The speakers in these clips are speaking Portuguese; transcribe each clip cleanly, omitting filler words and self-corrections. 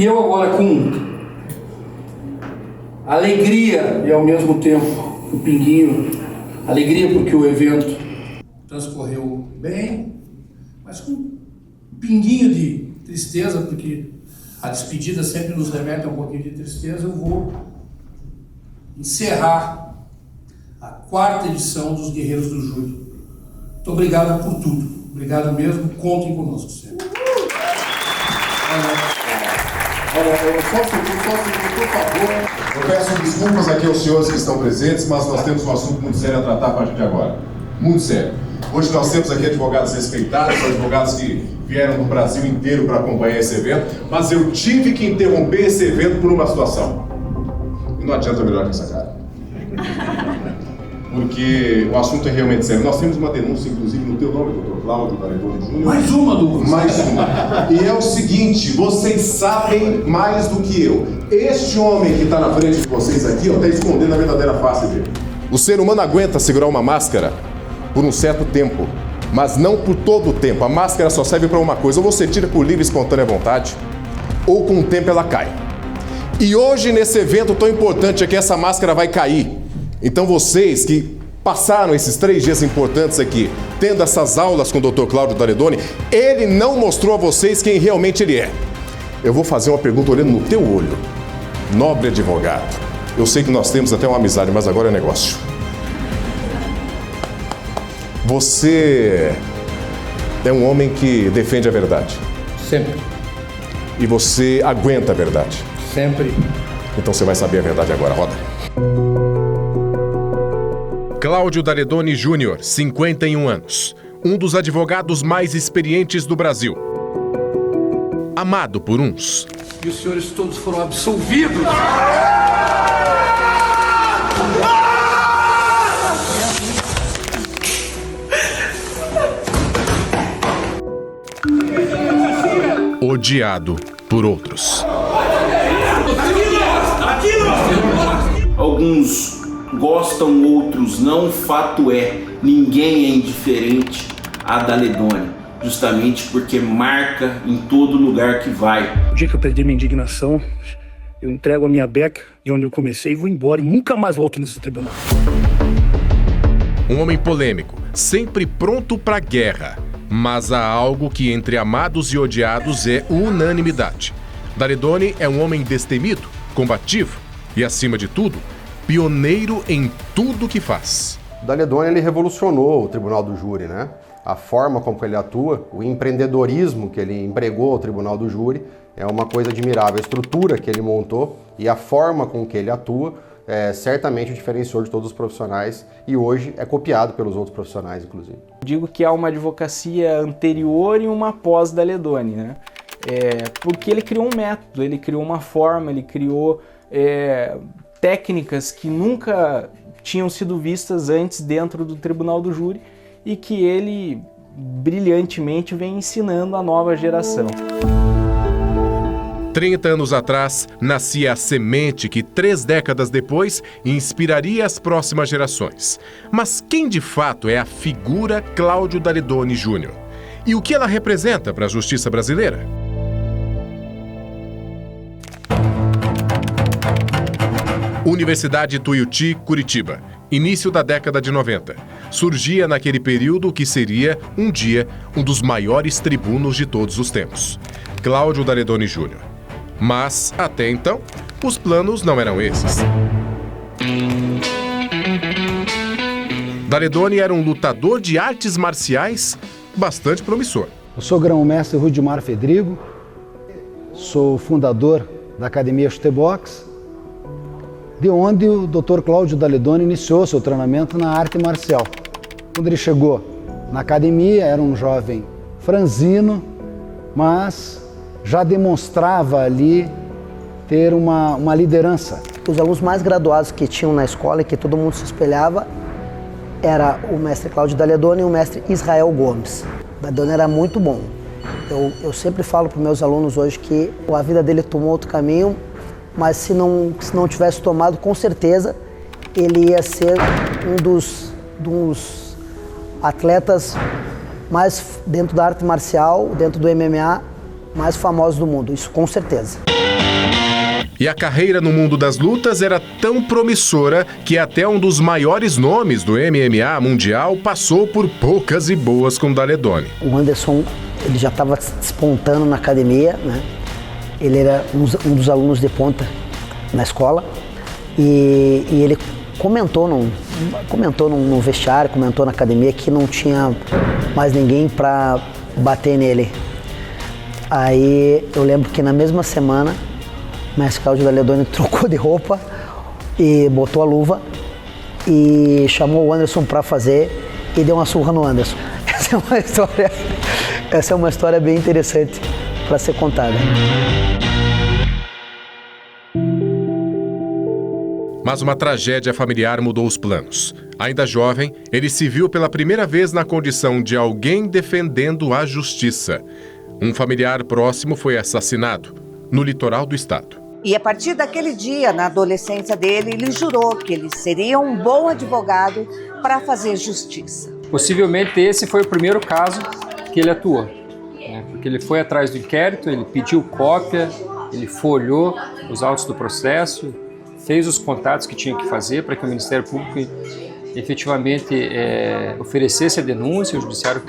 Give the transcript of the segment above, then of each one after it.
eu agora com alegria e ao mesmo tempo um pinguinho, alegria porque o evento transcorreu bem, mas com um pinguinho de tristeza, porque a despedida sempre nos remete a um pouquinho de tristeza. Eu vou encerrar a 4ª edição dos Guerreiros do Júri. Muito obrigado por tudo. Obrigado mesmo. Contem conosco sempre. Por favor. Eu peço desculpas aqui aos senhores que estão presentes, mas nós temos um assunto muito sério a tratar a partir de agora. Muito sério. Hoje nós temos aqui advogados respeitados, advogados que vieram do Brasil inteiro para acompanhar esse evento, mas eu tive que interromper esse evento por uma situação. E não adianta melhor que essa cara. Porque o assunto é realmente sério. Nós temos uma denúncia, inclusive, no teu nome, Dr. Cláudio Daledoni Júnior. Mais uma, Douglas. Mais uma. E é o seguinte, vocês sabem mais do que eu. Este homem que está na frente de vocês aqui, está escondendo a verdadeira face dele. O ser humano aguenta segurar uma máscara por um certo tempo, mas não por todo o tempo. A máscara só serve para uma coisa: ou você tira por livre e espontânea vontade, ou com o tempo ela cai. E hoje, nesse evento tão importante, é que essa máscara vai cair. Então vocês que passaram esses 3 dias importantes aqui, tendo essas aulas com o Dr. Cláudio Daledoni, ele não mostrou a vocês quem realmente ele é. Eu vou fazer uma pergunta olhando no teu olho. Nobre advogado, eu sei que nós temos até uma amizade, mas agora é negócio. Você é um homem que defende a verdade. Sempre. E você aguenta a verdade. Sempre. Então você vai saber a verdade agora. Roda. Cláudio Daledoni Júnior, 51 anos. Um dos advogados mais experientes do Brasil. Amado por uns. E os senhores todos foram absolvidos. Odiado por outros. Alguns gostam, outros não. O fato é, ninguém é indiferente a Daledoni, justamente porque marca em todo lugar que vai. O dia que eu perdi minha indignação, eu entrego a minha beca de onde eu comecei e vou embora e nunca mais volto nesse tribunal. Um homem polêmico, sempre pronto para guerra. Mas há algo que entre amados e odiados é unanimidade. Daledoni é um homem destemido, combativo e, acima de tudo, pioneiro em tudo que faz. Daledoni, ele revolucionou o Tribunal do Júri, né? A forma como ele atua, o empreendedorismo que ele empregou ao Tribunal do Júri é uma coisa admirável. A estrutura que ele montou e a forma com que ele atua certamente o diferenciou de todos os profissionais e hoje é copiado pelos outros profissionais, inclusive. Digo que há uma advocacia anterior e uma pós-Daledoni, né? Porque ele criou um método, ele criou uma forma, ele criou técnicas que nunca tinham sido vistas antes dentro do Tribunal do Júri e que ele brilhantemente vem ensinando à nova geração. 30 anos atrás, nascia a semente que 3 décadas depois inspiraria as próximas gerações. Mas quem de fato é a figura Cláudio Daledoni Júnior? E o que ela representa para a justiça brasileira? Universidade Tuiuti, Curitiba. Início da década de 90. Surgia naquele período que seria, um dia, um dos maiores tribunos de todos os tempos. Cláudio Daledoni Júnior. Mas, até então, os planos não eram esses. Daledoni era um lutador de artes marciais bastante promissor. Eu sou grão-mestre Rudimar Fedrigo, sou fundador da Academia Chutebox, de onde o Dr. Cláudio Daledoni iniciou seu treinamento na arte marcial. Quando ele chegou na academia, era um jovem franzino, mas já demonstrava ali ter uma liderança. Os alunos mais graduados que tinham na escola e que todo mundo se espelhava era o mestre Cláudio Daledoni e o mestre Israel Gomes. O Daledoni era muito bom. Eu sempre falo para os meus alunos hoje que a vida dele tomou outro caminho, mas se não tivesse tomado, com certeza ele ia ser um dos atletas mais, dentro da arte marcial, dentro do MMA, mais famosos do mundo, isso com certeza. E a carreira no mundo das lutas era tão promissora que até um dos maiores nomes do MMA mundial passou por poucas e boas com Daledoni. O Anderson, ele já estava despontando na academia, né? Ele era um dos alunos de ponta na escola e ele comentou no vestiário, comentou na academia que não tinha mais ninguém para bater nele. Aí eu lembro que na mesma semana o mestre Cláudio Daledoni trocou de roupa e botou a luva e chamou o Anderson para fazer e deu uma surra no Anderson. Essa é uma história bem interessante para ser contada. Mas uma tragédia familiar mudou os planos. Ainda jovem, ele se viu pela primeira vez na condição de alguém defendendo a justiça. Um familiar próximo foi assassinado no litoral do estado. E a partir daquele dia, na adolescência dele, ele jurou que ele seria um bom advogado para fazer justiça. Possivelmente esse foi o primeiro caso que ele atuou, né? Porque ele foi atrás do inquérito, ele pediu cópia, ele folheou os autos do processo, fez os contatos que tinha que fazer para que o Ministério Público efetivamente oferecesse a denúncia e o Judiciário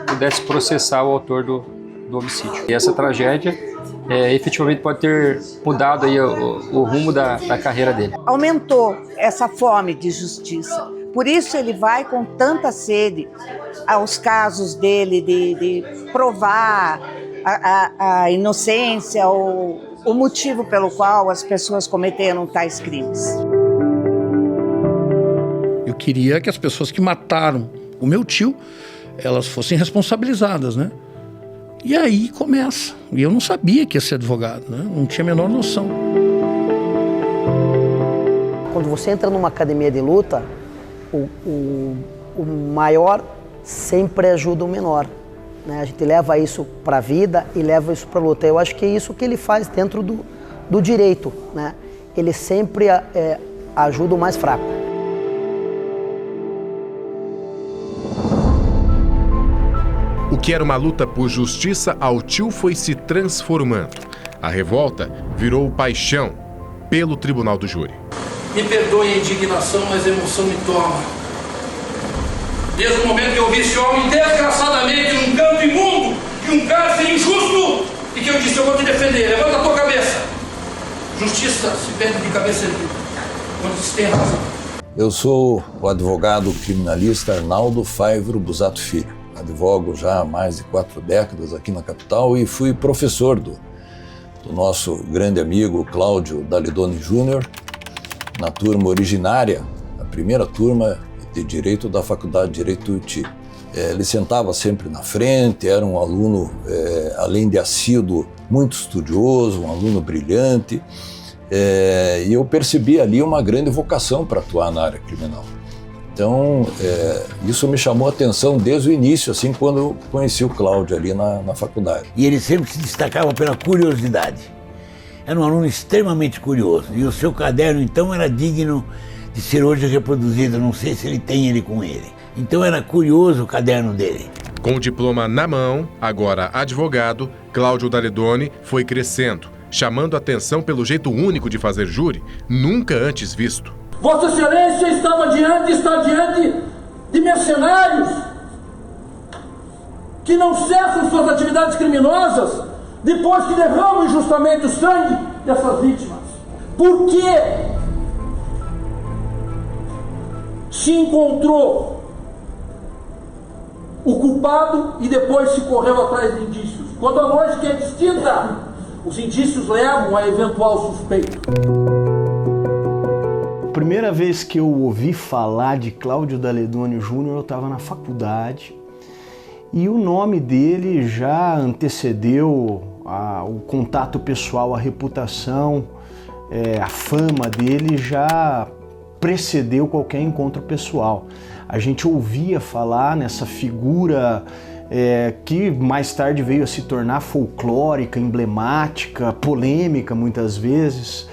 pudesse processar o autor do homicídio. E essa tragédia efetivamente pode ter mudado aí o rumo da carreira dele. Aumentou essa fome de justiça. Por isso ele vai com tanta sede aos casos dele de provar a inocência ou o motivo pelo qual as pessoas cometeram tais crimes. Eu queria que as pessoas que mataram o meu tio, elas fossem responsabilizadas, né? E aí começa. E eu não sabia que ia ser advogado, né? Não tinha a menor noção. Quando você entra numa academia de luta, o maior sempre ajuda o menor, né? A gente leva isso para a vida e leva isso para a luta. Eu acho que é isso que ele faz dentro do direito, né? Ele sempre ajuda o mais fraco. O que era uma luta por justiça ao tio foi se transformando. A revolta virou paixão pelo tribunal do júri. Me perdoe a indignação, mas a emoção me toma. Desde o momento que eu vi esse homem desgraçadamente num canto imundo, de um cárcere injusto, e que eu disse, eu vou te defender, levanta a tua cabeça. Justiça se perde de cabeça erguida, quando se tem razão. Eu sou o advogado criminalista Arnaldo Faivro Busato Filho. Advogo já há mais de 4 décadas aqui na capital e fui professor do nosso grande amigo Cláudio Daledoni Júnior, na turma originária, a primeira turma de Direito da Faculdade de Direito do Uti. Ele sentava sempre na frente, era um aluno, além de assíduo, muito estudioso, um aluno brilhante, e eu percebi ali uma grande vocação para atuar na área criminal. Então, isso me chamou a atenção desde o início, assim, quando eu conheci o Cláudio ali na faculdade. E ele sempre se destacava pela curiosidade. Era um aluno extremamente curioso. E o seu caderno, então, era digno de ser hoje reproduzido. Não sei se ele tem ele com ele. Então, era curioso o caderno dele. Com o diploma na mão, agora advogado, Cláudio Daledoni foi crescendo, chamando a atenção pelo jeito único de fazer júri, nunca antes visto. Vossa Excelência está diante de mercenários que não cessam suas atividades criminosas depois que derramam injustamente o sangue dessas vítimas. Por que se encontrou o culpado e depois se correu atrás de indícios? Quando a lógica é distinta, os indícios levam a eventual suspeito. A primeira vez que eu ouvi falar de Cláudio Daledoni Júnior, eu estava na faculdade e o nome dele já antecedeu o contato pessoal, a reputação, a fama dele já precedeu qualquer encontro pessoal. A gente ouvia falar nessa figura que mais tarde veio a se tornar folclórica, emblemática, polêmica muitas vezes,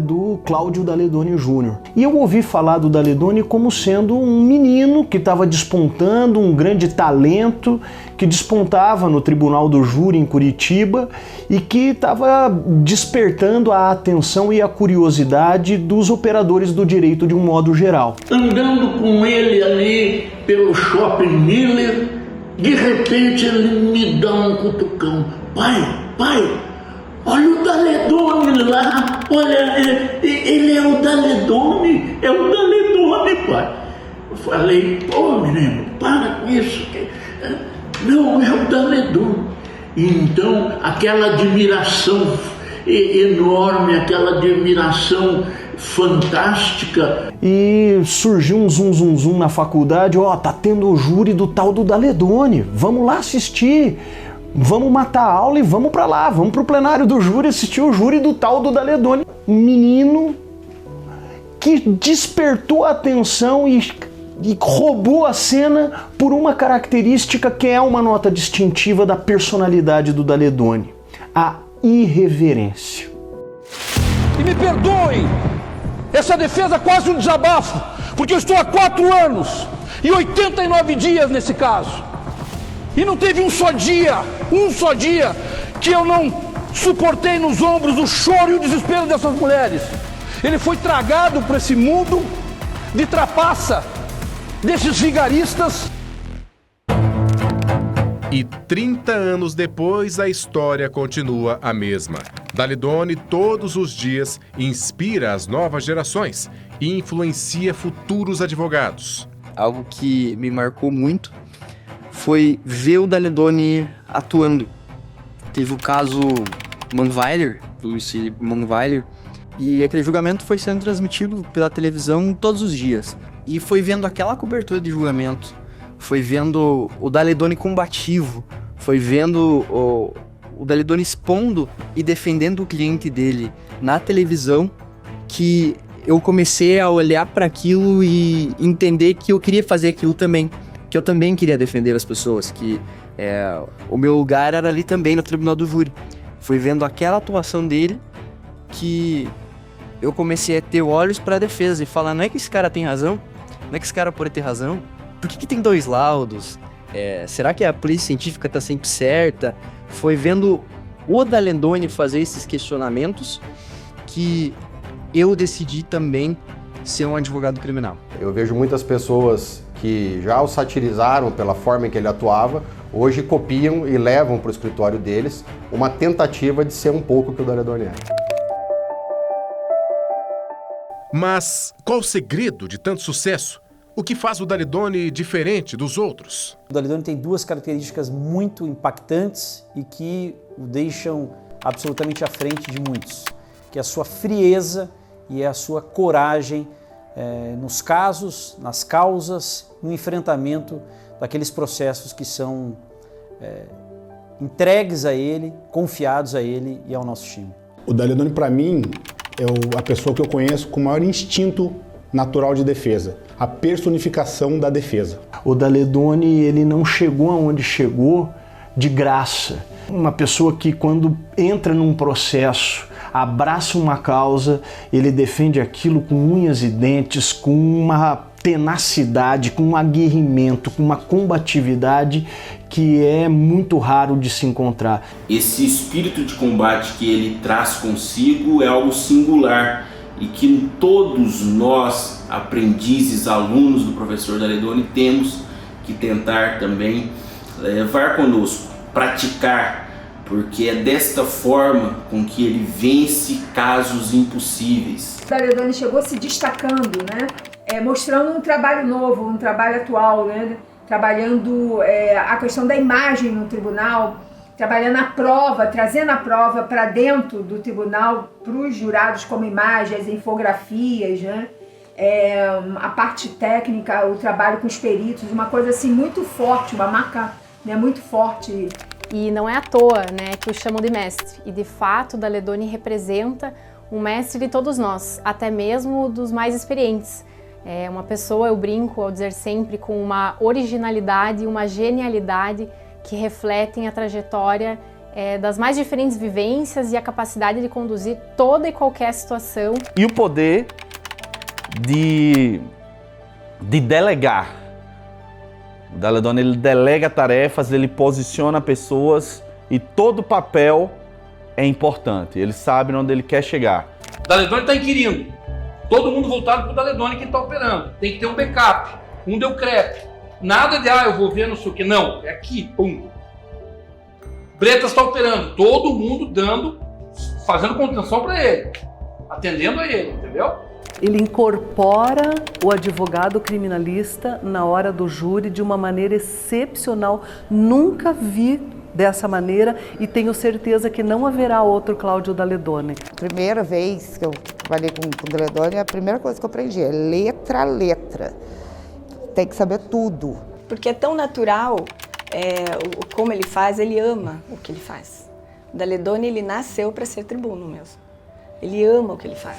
do Cláudio Daledoni Júnior. E eu ouvi falar do Daledoni como sendo um menino que estava despontando, um grande talento, que despontava no Tribunal do Júri em Curitiba e que estava despertando a atenção e a curiosidade dos operadores do direito de um modo geral. Andando com ele ali pelo Shopping Miller, de repente ele me dá um cutucão. Pai, olha o Daledoni lá, olha, ele é o Daledoni, pai. Eu falei, pô menino, para com isso. Não, é o Daledoni. Então, aquela admiração enorme, aquela admiração fantástica. E surgiu um zum na faculdade, tá tendo o júri do tal do Daledoni, vamos lá assistir. Vamos matar a aula e vamos para lá, vamos para o plenário do júri assistir o júri do tal do Daledoni. Um menino que despertou a atenção e roubou a cena por uma característica que é uma nota distintiva da personalidade do Daledoni: a irreverência. E me perdoem, essa defesa é quase um desabafo, porque eu estou há 4 anos e 89 dias nesse caso. E não teve um só dia que eu não suportei nos ombros o choro e o desespero dessas mulheres. Ele foi tragado por esse mundo de trapaça, desses vigaristas. E 30 anos depois, a história continua a mesma. Daledoni, todos os dias, inspira as novas gerações e influencia futuros advogados. Algo que me marcou muito foi ver o Daledoni atuando. Teve o caso Manweiler, do Luiz Manweiler, e aquele julgamento foi sendo transmitido pela televisão todos os dias. E foi vendo aquela cobertura de julgamento, foi vendo o Daledoni combativo, foi vendo o Daledoni expondo e defendendo o cliente dele na televisão, que eu comecei a olhar para aquilo e entender que eu queria fazer aquilo também. Que eu também queria defender as pessoas, que o meu lugar era ali também no Tribunal do Júri. Foi vendo aquela atuação dele que eu comecei a ter olhos para a defesa e falar, não é que esse cara tem razão? Não é que esse cara pode ter razão? Por que tem 2 laudos? Será que a polícia científica está sempre certa? Foi vendo o Daledoni fazer esses questionamentos que eu decidi também ser um advogado criminal. Eu vejo muitas pessoas que já o satirizaram pela forma em que ele atuava, hoje copiam e levam para o escritório deles uma tentativa de ser um pouco o que o Daledoni é. Mas qual o segredo de tanto sucesso? O que faz o Daledoni diferente dos outros? O Daledoni tem 2 características muito impactantes e que o deixam absolutamente à frente de muitos, que é a sua frieza e a sua coragem nos casos, nas causas, no enfrentamento daqueles processos que são entregues a ele, confiados a ele e ao nosso time. O Daledoni, para mim, é a pessoa que eu conheço com o maior instinto natural de defesa, a personificação da defesa. O Daledoni, ele não chegou aonde chegou de graça. Uma pessoa que, quando entra num processo, abraça uma causa, ele defende aquilo com unhas e dentes, com uma tenacidade, com um aguerrimento, com uma combatividade que é muito raro de se encontrar. Esse espírito de combate que ele traz consigo é algo singular e que todos nós, aprendizes, alunos do professor Daledoni, temos que tentar também levar conosco, praticar, porque é desta forma com que ele vence casos impossíveis. O Daledoni chegou se destacando, né? Mostrando um trabalho novo, um trabalho atual, né? Trabalhando a questão da imagem no tribunal, trabalhando a prova, trazendo a prova para dentro do tribunal, para os jurados como imagens, infografias, né? A parte técnica, o trabalho com os peritos, uma coisa assim muito forte, uma marca, né, muito forte. E não é à toa, né, que o chamam de mestre. E de fato, o Daledoni representa um mestre de todos nós, até mesmo dos mais experientes. É uma pessoa, eu brinco ao dizer sempre, com uma originalidade e uma genialidade que refletem a trajetória das mais diferentes vivências e a capacidade de conduzir toda e qualquer situação. E o poder de delegar. O Daledoni, ele delega tarefas, ele posiciona pessoas e todo papel é importante. Ele sabe onde ele quer chegar. O Daledoni está inquirindo. Todo mundo voltado para o Daledoni que está operando. Tem que ter um backup, um deu crepe. Nada de, eu vou ver não sei o que. Não, é aqui, pum. Bretas está operando. Todo mundo fazendo contenção para ele. Atendendo a ele, entendeu? Ele incorpora o advogado criminalista na hora do júri de uma maneira excepcional. Nunca vi dessa maneira e tenho certeza que não haverá outro Cláudio Daledoni. Primeira vez que eu trabalhei com o Daledoni, a primeira coisa que eu aprendi é letra a letra. Tem que saber tudo. Porque é tão natural, como ele faz, ele ama o que ele faz. O Daledoni, ele nasceu para ser tribuno mesmo. Ele ama o que ele faz.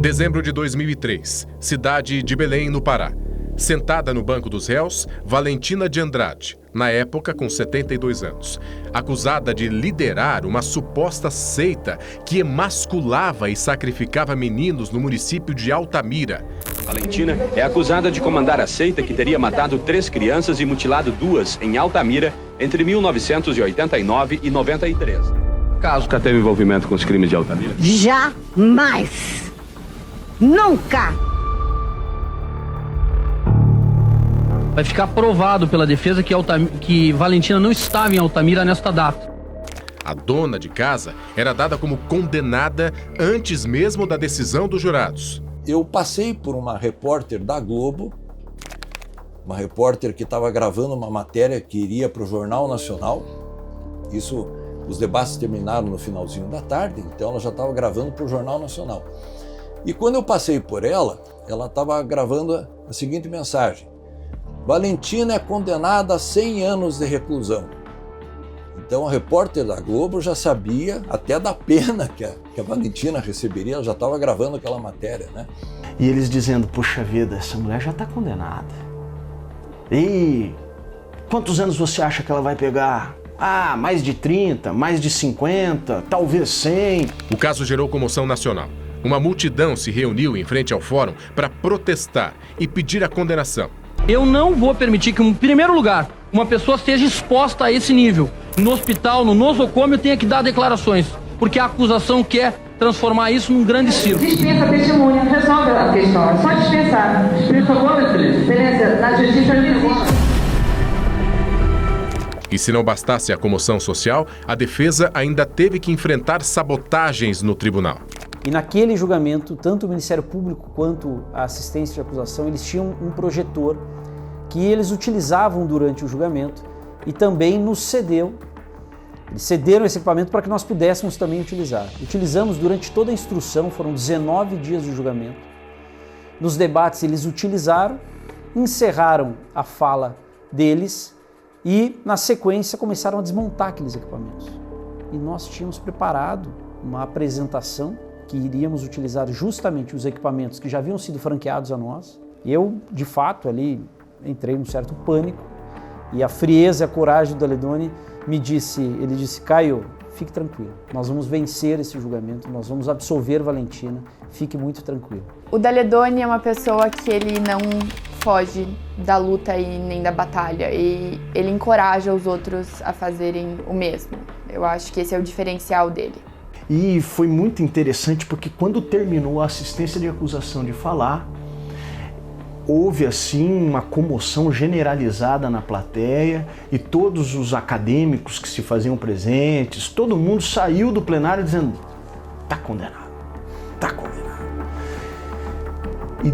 Dezembro de 2003, cidade de Belém, no Pará. Sentada no banco dos réus, Valentina de Andrade, na época com 72 anos, acusada de liderar uma suposta seita que emasculava e sacrificava meninos no município de Altamira. Valentina é acusada de comandar a seita que teria matado 3 crianças e mutilado 2 em Altamira entre 1989 e 93. Caso que teve envolvimento com os crimes de Altamira? Jamais! Nunca! Vai ficar provado pela defesa que Valentina não estava em Altamira nesta data. A dona de casa era dada como condenada antes mesmo da decisão dos jurados. Eu passei por uma repórter da Globo, uma repórter que estava gravando uma matéria que iria para o Jornal Nacional. Os debates terminaram no finalzinho da tarde, então ela já estava gravando para o Jornal Nacional. E quando eu passei por ela estava gravando a seguinte mensagem: Valentina é condenada a 100 anos de reclusão. Então a repórter da Globo já sabia até da pena que a Valentina receberia, ela já estava gravando aquela matéria, né? E eles dizendo, puxa vida, essa mulher já está condenada. E quantos anos você acha que ela vai pegar? Mais de 30, mais de 50, talvez 100. O caso gerou comoção nacional. Uma multidão se reuniu em frente ao fórum para protestar e pedir a condenação. Eu não vou permitir que, em primeiro lugar, uma pessoa esteja exposta a esse nível. No hospital, no nosocômio, tenha que dar declarações, porque a acusação quer transformar isso num grande circo. Dispensa a testemunha, resolve a questão, é só dispensar. Dispensa agora, beleza, na justiça não existe. E se não bastasse a comoção social, a defesa ainda teve que enfrentar sabotagens no tribunal. E naquele julgamento, tanto o Ministério Público quanto a assistência de acusação, eles tinham um projetor que eles utilizavam durante o julgamento e também nos cedeu. Eles cederam esse equipamento para que nós pudéssemos também utilizar. Utilizamos durante toda a instrução, foram 19 dias de julgamento. Nos debates eles utilizaram, encerraram a fala deles e, na sequência, começaram a desmontar aqueles equipamentos. E nós tínhamos preparado uma apresentação que iríamos utilizar justamente os equipamentos que já haviam sido franqueados a nós. Eu, de fato, ali entrei num certo pânico e a frieza e a coragem do Daledoni ele disse, Caio, fique tranquilo, nós vamos vencer esse julgamento, nós vamos absolver Valentina, fique muito tranquilo. O Daledoni é uma pessoa que ele não foge da luta e nem da batalha, e ele encoraja os outros a fazerem o mesmo. Eu acho que esse é o diferencial dele. E foi muito interessante porque quando terminou a assistência de acusação de falar, houve assim uma comoção generalizada na plateia e todos os acadêmicos que se faziam presentes, todo mundo saiu do plenário dizendo, tá condenado, tá condenado. E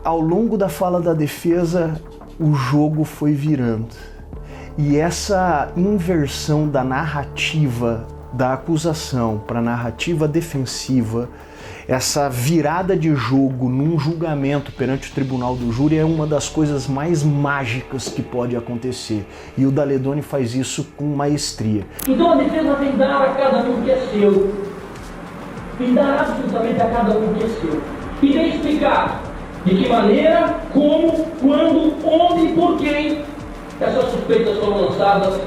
ao longo da fala da defesa, o jogo foi virando. E essa inversão da narrativa da acusação para a narrativa defensiva, essa virada de jogo num julgamento perante o tribunal do júri é uma das coisas mais mágicas que pode acontecer. E o Daledoni faz isso com maestria. Então a defesa tem que dar a cada um que é seu. Tem que dar absolutamente a cada um que é seu. E tem que explicar De que maneira, como, quando, onde e por quem essas suspeitas foram lançadas.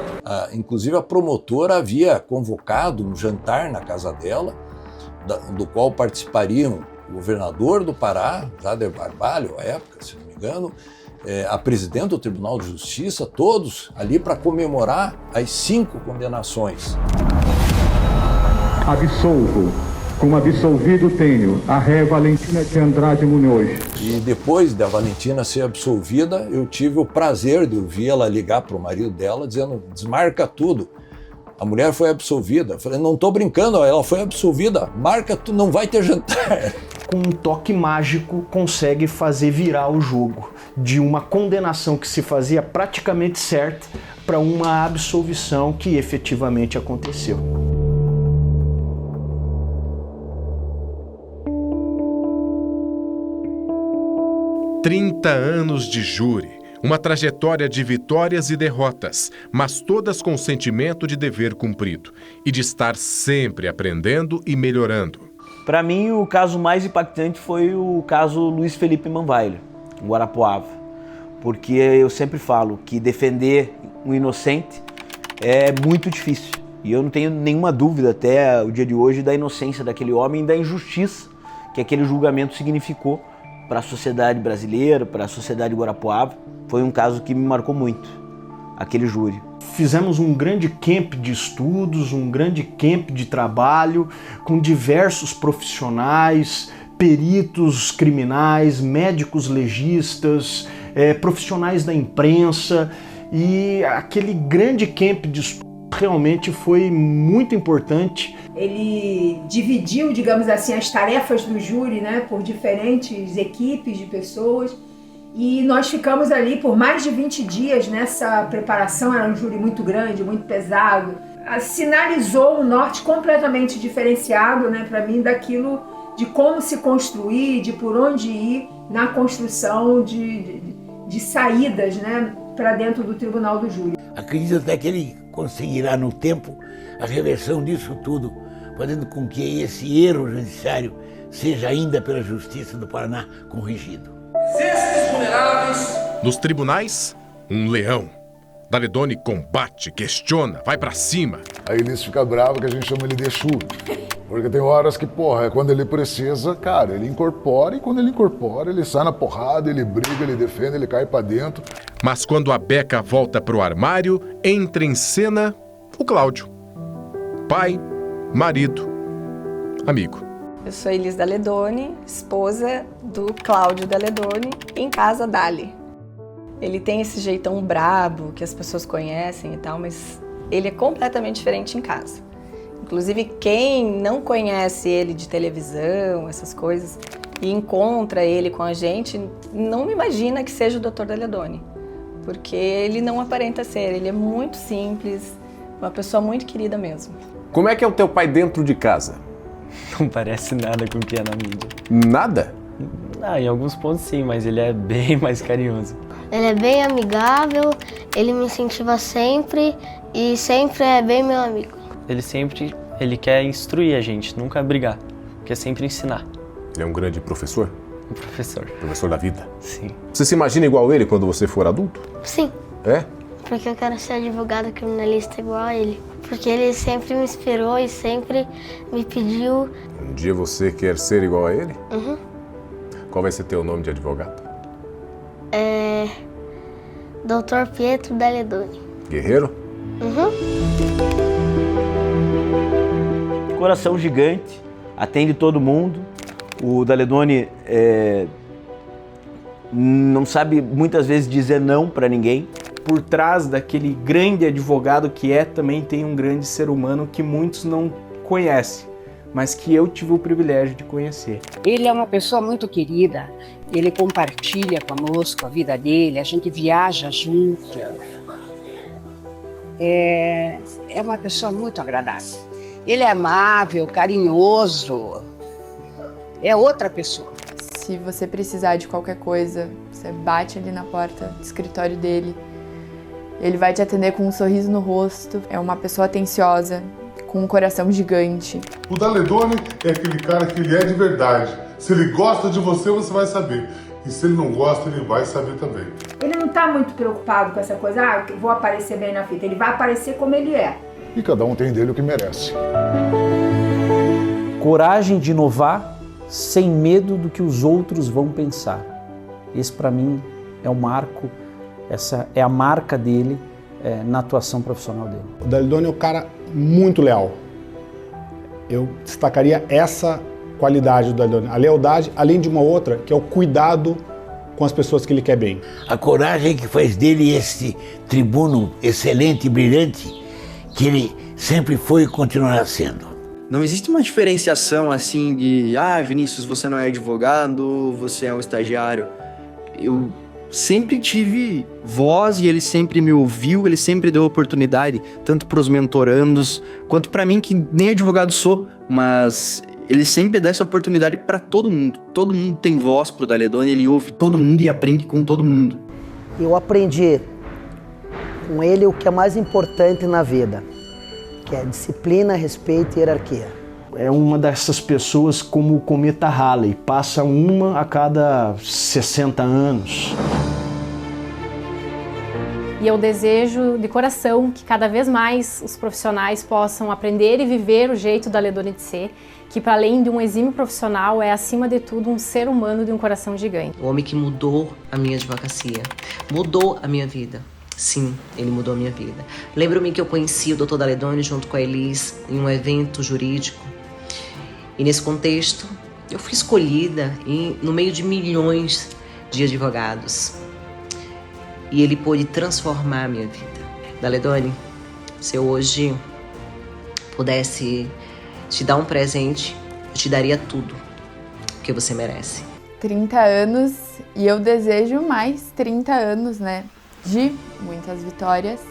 Inclusive a promotora havia convocado um jantar na casa dela, do qual participariam o governador do Pará, Jader Barbalho, à época, se não me engano, a presidente do Tribunal de Justiça, todos ali para comemorar as 5 condenações. Absolvo, como absolvido tenho, a ré Valentina de Andrade Munhoz. E depois da Valentina ser absolvida, eu tive o prazer de ouvir ela ligar para o marido dela, dizendo, desmarca tudo. A mulher foi absolvida. Eu falei, não estou brincando, ela foi absolvida, marca tudo, não vai ter jantar. Com um toque mágico, consegue fazer virar o jogo de uma condenação que se fazia praticamente certa para uma absolvição que efetivamente aconteceu. "30 anos de júri, uma trajetória de vitórias e derrotas, mas todas com o sentimento de dever cumprido e de estar sempre aprendendo e melhorando." Para mim, o caso mais impactante foi o caso Luiz Felipe Manweiler, em Guarapuava, porque eu sempre falo que defender um inocente é muito difícil. E eu não tenho nenhuma dúvida até o dia de hoje da inocência daquele homem e da injustiça que aquele julgamento significou para a sociedade brasileira, para a sociedade de Guarapuava. Foi um caso que me marcou muito, aquele júri. Fizemos um grande camp de estudos, um grande camp de trabalho, com diversos profissionais, peritos criminais, médicos legistas, profissionais da imprensa, e aquele grande camp de estudos realmente foi muito importante. Ele dividiu, digamos assim, as tarefas do júri, né, por diferentes equipes de pessoas. E nós ficamos ali por mais de 20 dias nessa preparação, era um júri muito grande, muito pesado. Sinalizou um norte completamente diferenciado, né, para mim, daquilo de como se construir, de por onde ir na construção de saídas, né, para dentro do tribunal do júri. Acredito até que ele conseguirá no tempo a reversão disso tudo, fazendo com que esse erro judiciário seja ainda pela Justiça do Paraná corrigido. Nos tribunais, um leão. Daledoni combate, questiona, vai pra cima. Aí eles ficam bravos que a gente chama ele de Exu. Porque tem horas que, quando ele precisa, cara, ele incorpora, e quando ele incorpora, ele sai na porrada, ele briga, ele defende, ele cai pra dentro. Mas quando a Beca volta pro armário, entra em cena o Cláudio. Pai, marido, amigo. Eu sou Elis Daledoni, esposa do Cláudio Daledoni, em casa Dali. Ele tem esse jeitão brabo que as pessoas conhecem e tal, mas ele é completamente diferente em casa. Inclusive, quem não conhece ele de televisão, essas coisas, e encontra ele com a gente, não imagina que seja o Dr. Daledoni, porque ele não aparenta ser, ele é muito simples, uma pessoa muito querida mesmo. Como é que é o teu pai dentro de casa? Não parece nada com o que é na mídia. Nada? Em alguns pontos sim, mas ele é bem mais carinhoso. Ele é bem amigável, ele me incentiva sempre e sempre é bem meu amigo. Ele quer instruir a gente, nunca brigar, quer sempre ensinar. Ele é um grande professor? Um professor. Professor da vida? Sim. Você se imagina igual ele quando você for adulto? Sim. É? Porque eu quero ser advogado criminalista igual a ele. Porque ele sempre me inspirou e sempre me pediu. Um dia você quer ser igual a ele? Uhum. Qual vai ser teu nome de advogado? Dr. Pietro Daledoni. Guerreiro? Uhum. Coração gigante, atende todo mundo. O Daledoni não sabe muitas vezes dizer não para ninguém. Por trás daquele grande advogado que também tem um grande ser humano que muitos não conhecem, mas que eu tive o privilégio de conhecer. Ele é uma pessoa muito querida, ele compartilha conosco a vida dele, a gente viaja junto. É uma pessoa muito agradável. Ele é amável, carinhoso, é outra pessoa. Se você precisar de qualquer coisa, você bate ali na porta do escritório dele. Ele vai te atender com um sorriso no rosto. É uma pessoa atenciosa, com um coração gigante. O Daledoni é aquele cara que ele é de verdade. Se ele gosta de você, você vai saber. E se ele não gosta, ele vai saber também. Ele não está muito preocupado com essa coisa, vou aparecer bem na fita. Ele vai aparecer como ele é. E cada um tem dele o que merece. Coragem de inovar sem medo do que os outros vão pensar. Esse, para mim, é o marco, essa é a marca dele na atuação profissional dele. O Dalidoni é um cara muito leal. Eu destacaria essa qualidade do Dalidoni. A lealdade, além de uma outra, que é o cuidado com as pessoas que ele quer bem. A coragem que faz dele esse tribuno excelente e brilhante, que ele sempre foi e continuará sendo. Não existe uma diferenciação assim de Vinícius, você não é advogado, você é um estagiário. Eu sempre tive voz e ele sempre me ouviu, ele sempre deu oportunidade, tanto para os mentorandos, quanto para mim, que nem advogado sou, mas ele sempre dá essa oportunidade para todo mundo. Todo mundo tem voz pro Dalidoni, ele ouve todo mundo e aprende com todo mundo. Eu aprendi com ele o que é mais importante na vida, que é disciplina, respeito e hierarquia. É uma dessas pessoas como o cometa Halley, passa uma a cada 60 anos. E eu desejo de coração que cada vez mais os profissionais possam aprender e viver o jeito da Dalidoni de ser, que para além de um exímio profissional é acima de tudo um ser humano de um coração gigante. O homem que mudou a minha advocacia, mudou a minha vida. Sim, ele mudou a minha vida. Lembro-me que eu conheci o Dr. Dalidoni junto com a Elis em um evento jurídico. E nesse contexto, eu fui escolhida no meio de milhões de advogados. E ele pôde transformar a minha vida. Dalidoni, se eu hoje pudesse te dar um presente, eu te daria tudo que você merece. 30 anos e eu desejo mais 30 anos, né? De muitas vitórias,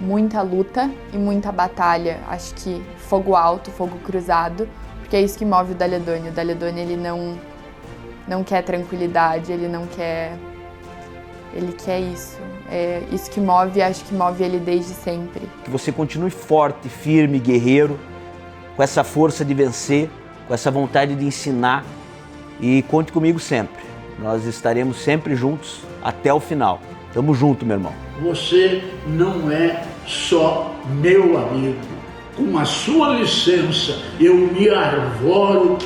muita luta e muita batalha. Acho que fogo alto, fogo cruzado, porque é isso que move o Dalidoni. O Dalidoni, ele não quer tranquilidade, ele não quer... Ele quer isso. É isso que move, acho que move ele desde sempre. Que você continue forte, firme, guerreiro, com essa força de vencer, com essa vontade de ensinar, e conte comigo sempre. Nós estaremos sempre juntos até o final. Tamo junto, meu irmão. Você não é só meu amigo. Com a sua licença, eu me arvoro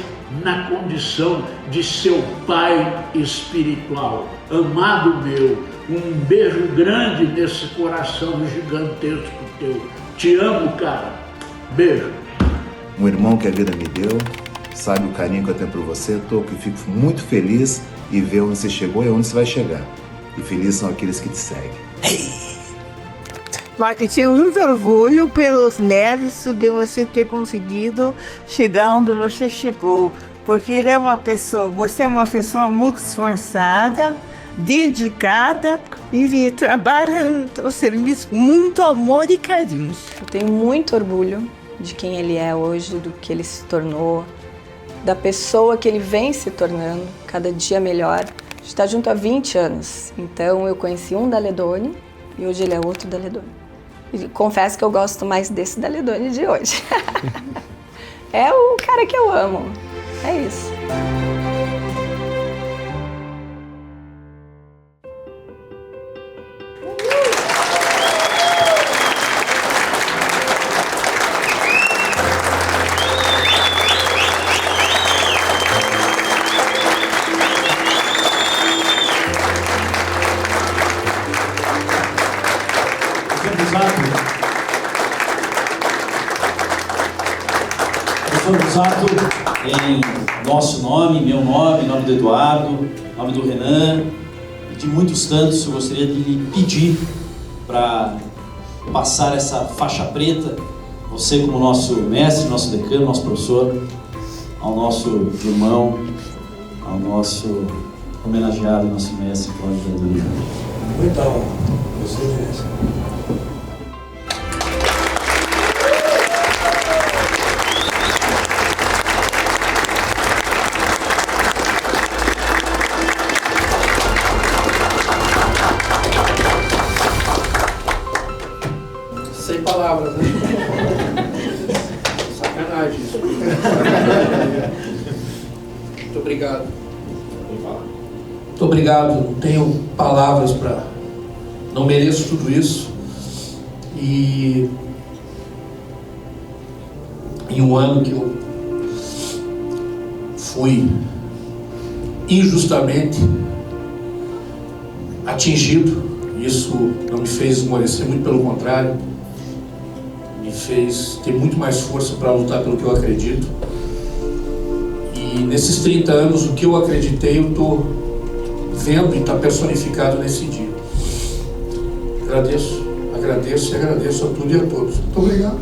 na condição de seu pai espiritual. Amado meu, um beijo grande nesse coração gigantesco teu. Te amo, cara. Beijo. Um irmão que a vida me deu, sabe o carinho que eu tenho por você, que fico muito feliz e ver onde você chegou e onde você vai chegar. E felizes são aqueles que te seguem. Mas eu tenho muito orgulho pelos méritos de você ter conseguido chegar onde você chegou. Porque ele é você é uma pessoa muito esforçada, dedicada e trabalha o serviço com muito amor e carinho. Eu tenho muito orgulho de quem ele é hoje, do que ele se tornou, da pessoa que ele vem se tornando, cada dia melhor. A gente está junto há 20 anos, então eu conheci um Dalidoni e hoje ele é outro Dalidoni. E confesso que eu gosto mais desse Dalidoni de hoje. É o cara que eu amo, é isso. Busato, em nosso nome, meu nome, nome do Eduardo, nome do Renan e de muitos tantos, eu gostaria de lhe pedir para passar essa faixa preta, você como nosso mestre, nosso decano, nosso professor, ao nosso irmão, ao nosso homenageado, nosso mestre Cláudio Dalidoni. Muita honra, você merece. Sem palavras, né? Sacanagem isso. Muito obrigado. Muito obrigado, não tenho palavras para... Não mereço tudo isso. E em um ano que eu fui injustamente atingido, isso não me fez esmorecer, muito pelo contrário, me fez ter muito mais força para lutar pelo que eu acredito. E nesses 30 anos, o que eu acreditei, eu estou vendo e está personificado nesse dia. Agradeço e agradeço a tudo e a todos. Muito obrigado.